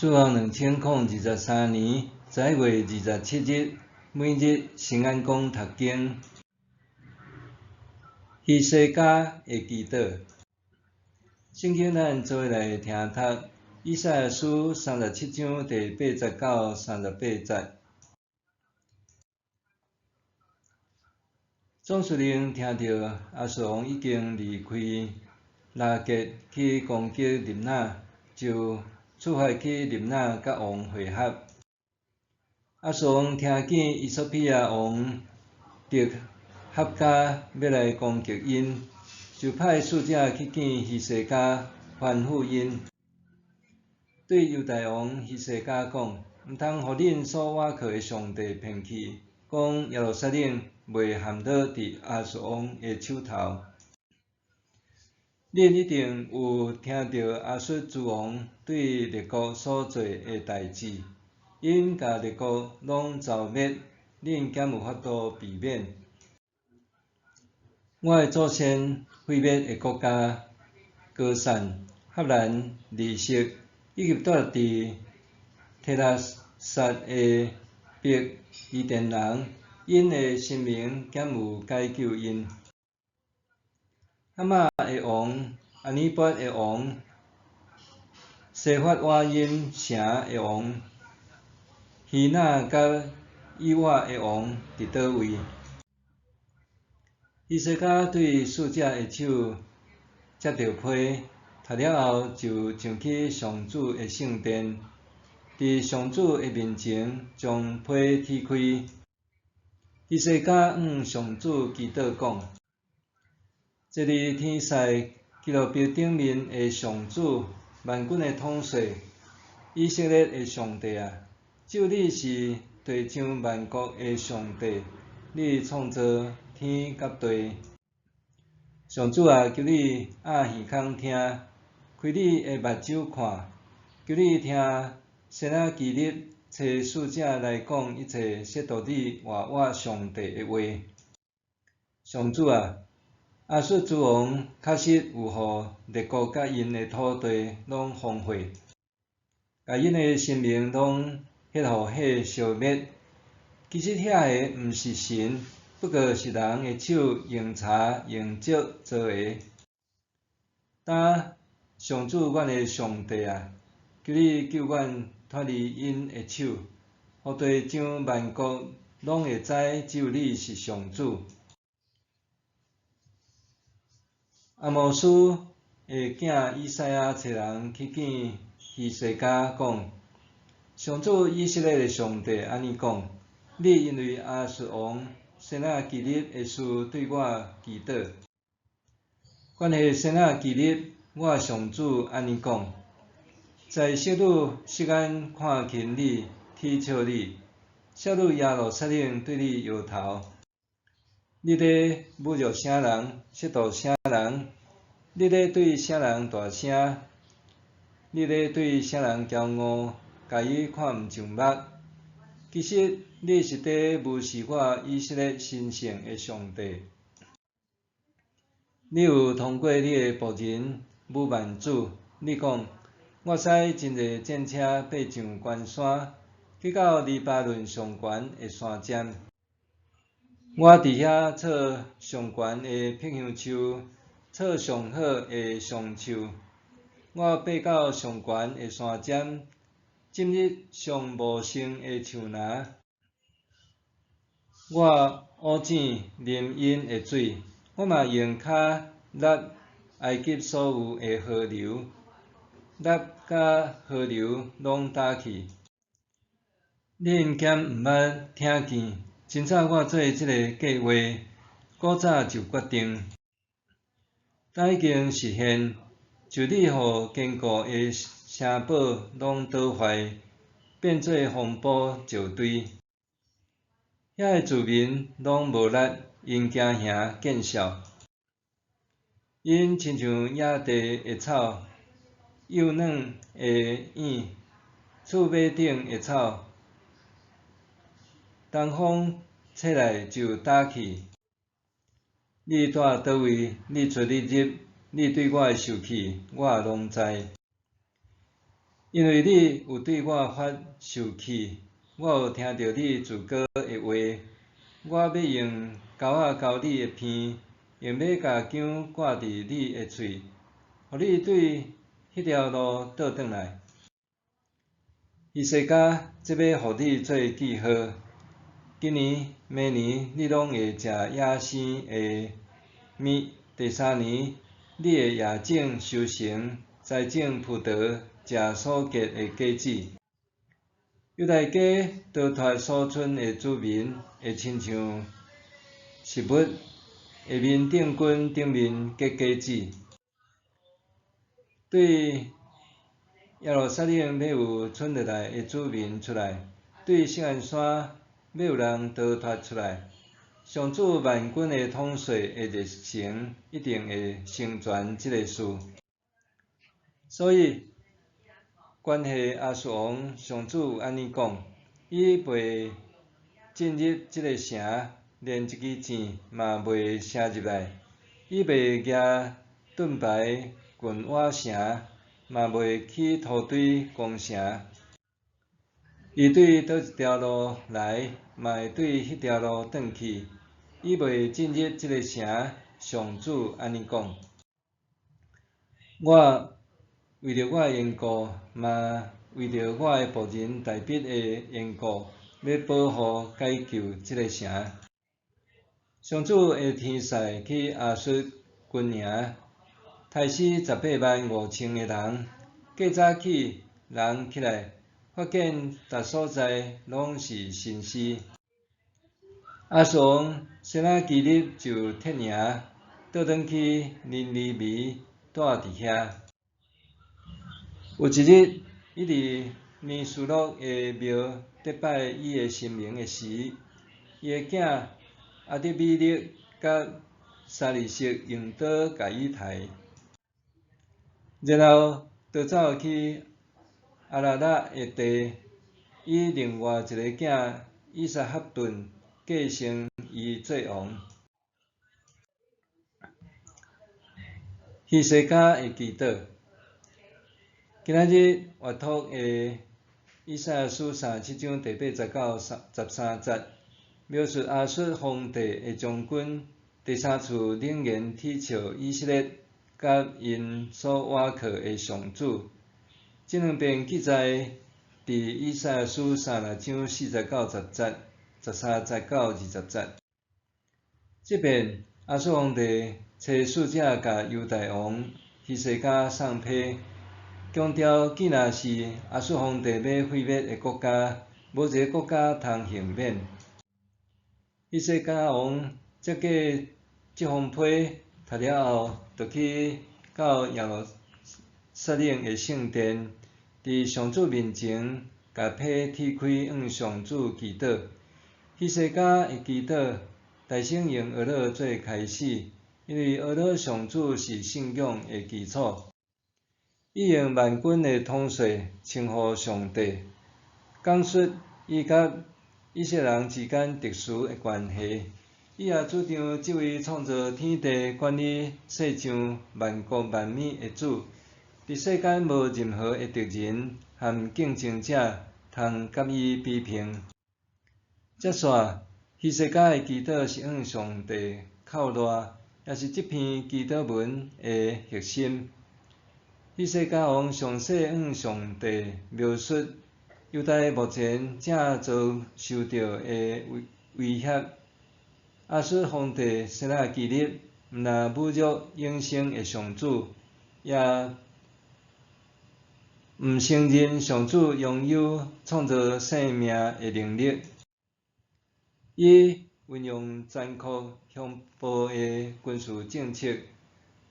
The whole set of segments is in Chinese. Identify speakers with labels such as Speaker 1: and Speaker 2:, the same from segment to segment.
Speaker 1: 自往2023年10月27日，每日新安宫读经。希西家的祈祷。圣经咱做来听读，以赛亚书37章第80到38节。总司令听到亚述王已经离开拉结去攻击lib那，就出发去lib那甲王会合。亚述王听见以索比亚王狄哈加要来攻击因，就派使者去见希西家，吩咐因，对犹大王希西家讲：毋通互恁所倚靠的上帝骗去，讲耶路撒冷袂陷落伫亚述王的手头。恁一定有听到亚述诸王对列国所做的代志，因甲列国拢消灭，恁减有法度避免。我的祖先毁灭的国家，歌散、赫兰、利色，以及住伫提拉撒的北伊甸人，因的生命减有解救因。哈马的王、阿尼伯的王、西法瓦因城的王、希那甲以瓦的王伫倒位？希西家对使者的手接到批，读了后就上去上主的圣殿，伫上主的面前将批踢开。希西家向上主祈祷讲：这日天使基路伯顶面的上主，万军的统帅，以色列的上帝啊！只有你是地上万国的上帝，你创造天甲地。上主啊，求你压耳孔听，开你的目睭看，求你听先仔基立找使者来讲一切亵渎你活我上帝的话。上主啊，亚述诸王确实有互列国甲因的土地拢荒废，甲因的生命拢迄互火烧灭。其实遐个毋是神，不过是人的手用柴用石做的。但上主，阮的上帝啊，求你救阮脱离因的手，互地上万国拢会知只有你是上主。阿摩斯的囝以赛亚找人去见希西家，讲：上主以色列的上帝安尼讲：你因为亚述王先仔基立的事对我祈祷。关系先仔基立，我上主安尼讲：在昔日世间看轻你，取笑你，少女耶路撒冷对你摇头。你咧侮辱啥人，亵渎啥人？你咧对啥人大声？你咧对啥人骄傲，甲伊看毋上目？其实你是伫无视我以色列神圣的上帝。你有通过你的仆人武万子，你讲：我使真侪战车爬上悬山，去到黎巴嫩上悬的山尖。我伫遐插上悬的碧香树，插上好的橡树。我爬到上悬的山尖，浸入上茂盛的树林。我乌井啉因的水，我嘛用骹挵埃及所有的河流，挵甲河流拢干去。恁兼毋捌听见？真早我做即个计划，古早就决定。当已经实现，就你互坚固的城堡拢倒坏，变做荒埔石堆。遐个住民拢无力，因惊吓见笑。因亲像野地的草，幼嫩的莺，厝尾顶的草，东风吹来就打去。你住倒位？你出你入？你对我的受气，我拢知。因为你有对我发受气，我有听到你自高的话，我要用钩仔交你的鼻，用马甲姜挂伫你的喙，互你对迄条路倒转来。以西家，这要互你做记号。今年、明年你拢会食野生的物。第3年，你会夜种收成，栽种葡萄，食所结的果子。犹大家逃脱所剩的子民，会亲像食物，下面顶根顶面结果子。对耶路撒冷要有剩落来的子民出来，对锡安山要有人逃脱出来。上主万军的统帅的热情一定会成全这个事。所以，关系亚述王，上主安尼讲：伊袂进入这个城，连一支箭嘛袂射入来；伊袂举盾牌郡瓦城，嘛袂起土堆攻城。伊对倒一条路来，嘛会对迄条路转去。伊袂进入这个城，上主安尼讲。我为着我的缘故，嘛为着我的仆人大卫的缘故，要保护解救这个城。上主的天使去亚述军营，杀死185000个人。过早起，人起来，发现逐所在拢是新尸。亚述王先拿基立就撤营，倒转去尼尼微住伫遐。有一日，伊伫尼斯洛的庙得拜伊的神明的时，伊的囝阿底米勒甲沙利色用刀甲伊刣，然后逃走去阿拉勒的地。伊另外一个囝伊撒哈顿继承伊做王。希西家的祈祷。今仔日阅读的以赛亚书37章第89、13节，描述亚述皇帝的将军第3次冷言铁笑以色列甲因所倚靠的上主。这两遍记载伫以赛亚书36章49节、13节到20节。这遍亚述皇帝找使者甲犹大王希西家送批。强调，既然是亚述皇帝要毁灭的国家，无一个国家通幸免。希西家王接过这封批，读了后，就去到耶路撒冷的圣殿，伫上主面前，甲批踢开，向上主祈祷。希西家的祈祷，大声用俄语做开始，因为俄语上主是信仰的基础。伊用万军的统帅称呼上帝，讲述伊甲以色列人之间特殊的关系。伊也主张这位创造天地、管理世上万国万物的主，伫世间无任何的敌人和竞争者通甲伊比拼。接续，希西家的祈祷是向上帝靠赖，也是这篇祈祷文的核心。希西家王详细向上帝描述犹大目前正遭受到的威胁。亚述皇帝先拿基立，毋但侮辱永生的上主，也毋承认上主拥有创造生命的能力。伊运用残酷恐怖的军事政策，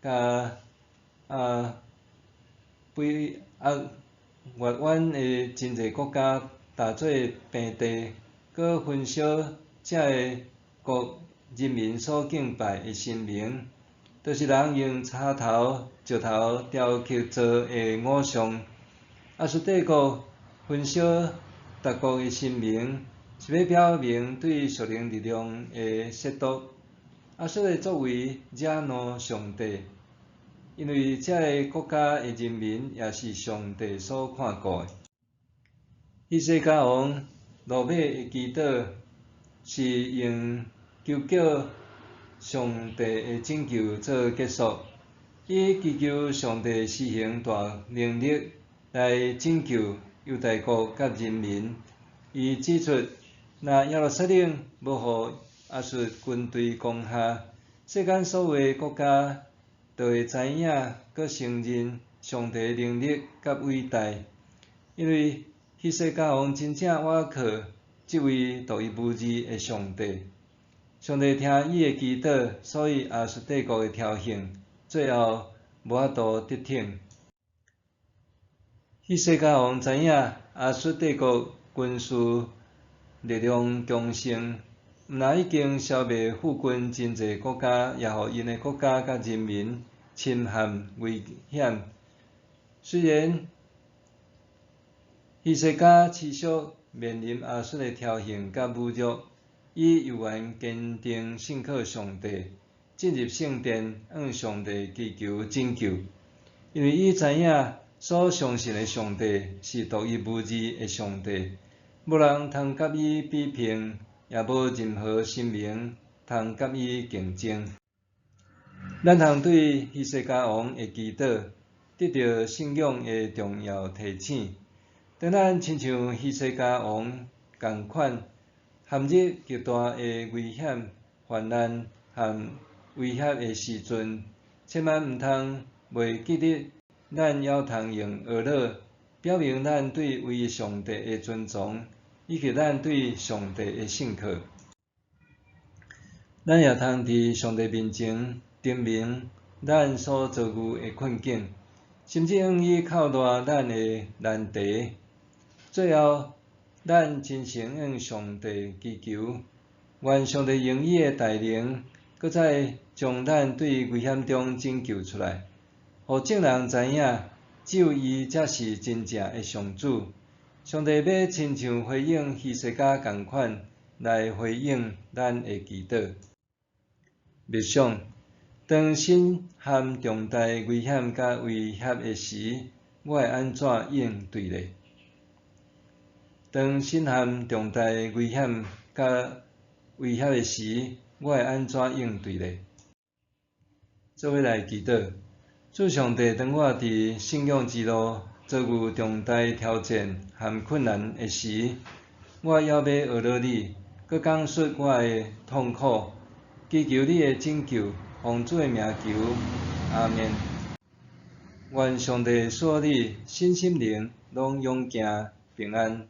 Speaker 1: 甲非越远的真济国家打做平地，搁焚烧这个国人民所敬拜的神明，就是人用插头、石头雕刻做的偶像。亚述帝国焚烧各国的神明，是要表明对属灵力量的亵渎。亚述的作为惹怒上帝。因为这个国家的人民也是上帝所看顾的。以西家王罗马的祈祷是用求叫上帝的拯救做结束，伊祈求上帝施行大能力来拯救犹大国甲人民。伊指出，若耶路撒冷无互亚述军队攻下，世间所有国家就会知影，佮承认上帝的能力佮伟大。因为希西家王真正倚靠这位独一无二的上帝，上帝听伊的祈祷，所以亚述帝国的挑衅最后无法度得逞。希西家王知影亚述帝国军事力量强盛，毋但已经消灭附近真济国家，也互因的国家甲人民侵害危险。虽然希西家持续面临亚述的挑衅甲侮辱，伊依然坚定信靠上帝，进入圣殿向上帝祈求拯救，因为伊知影所相信的上帝是独一无二的上帝，无人通甲伊比拼，也无任何生命通甲伊竞争。咱通对希西家王的祈祷得到信仰的重要提醒。当咱亲像希西家王共款，陷入极大的危险、患难和威胁的时阵，千万毋通袂记得，咱还通用学乐表明咱对唯一上帝的尊重，以及咱对上帝的信靠。咱也通伫上帝面前证明咱所遭遇的困境，甚至愿意扣大咱的难题。最后，咱真诚向上帝祈求，愿上帝用伊的大能，搁再将咱对危险中拯救出来，互众人知影，只有伊才是真正的上主。上帝要亲像回应希西家共款来回应咱的祈祷。默想，当身陷重大危险甲威胁的时，我会安怎应对呢？当身陷重大危险甲威胁的时，我会安怎应对呢？做伙来祈祷，主上帝，当我伫信仰之路遭遇重大挑战和困难的时，我要学乐你，佮讲述我的痛苦，祈求你的拯救，奉主的名求，阿们。愿上帝赐你身心灵拢勇健平安。